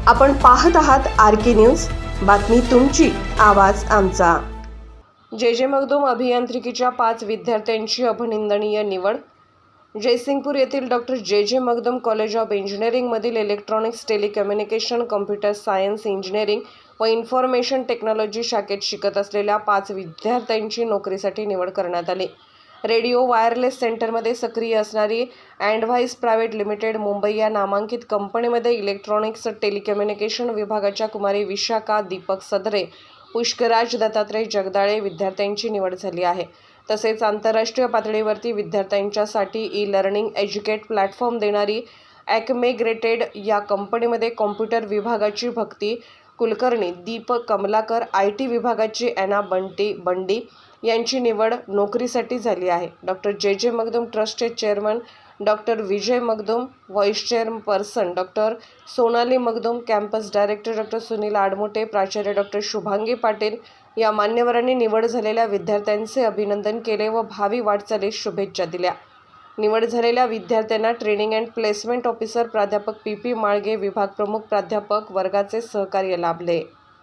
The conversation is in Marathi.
आपण पाहत आहात आर.के. न्यूज. बातमी तुमची, आवाज आमचा. जे मगदूम अभियांत्रिकीच्या 5 विद्यार्थ्यांची अभिनंदनीय निवड. जयसिंगपूर येथील doctor J Magdum college of इंजिनिअरिंगमधील electronics, telecommunication, computer science, engineering व इन्फॉर्मेशन टेक्नॉलॉजी शाखेत शिकत असलेल्या 5 विद्यार्थ्यांची नोकरीसाठी निवड करण्यात आली. रेडिओ वायरलेस सेंटरमध्ये सक्रिय असणारी अँडव्हाइस प्रायव्हेट लिमिटेड मुंबई या नामांकित कंपनीमध्ये इलेक्ट्रॉनिक्स टेलिकम्युनिकेशन विभागाच्या कुमारी विशाखा दीपक सदरे, पुष्कराज दत्तात्रय जगदाळे विद्यार्थ्यांची निवड झाली आहे. तसेच आंतरराष्ट्रीय पातळीवरती विद्यार्थ्यांच्यासाठी ई-लर्निंग एज्युकेट प्लॅटफॉर्म देणारी ॲकमेग्रेटेड या कंपनीमध्ये कॉम्प्युटर विभागाची भक्ती कुलकर्णी, दीपक कमलाकर, IT विभागाची ॲना बंडी यांची निवड नोकरीसाठी झाली आहे. डॉक्टर जे मगदूम ट्रस्टचे chairman doctor Vijay Magdum, vice chairperson doctor Sonali Magdum, campus director doctor Sunil Aadmote, प्राचार्य डॉक्टर शुभांगी पाटील या मान्यवरांनी निवड झालेल्या विद्यार्थ्यांचे अभिनंदन केले व भावी वाटचालीस शुभेच्छा दिल्या. निवड झालेल्या विद्यार्थ्यांना ट्रेनिंग अँड प्लेसमेंट ऑफिसर प्राध्यापक PP माळगे, विभाग प्रमुख प्राध्यापक वर्गाचे सहकार्य लाभले.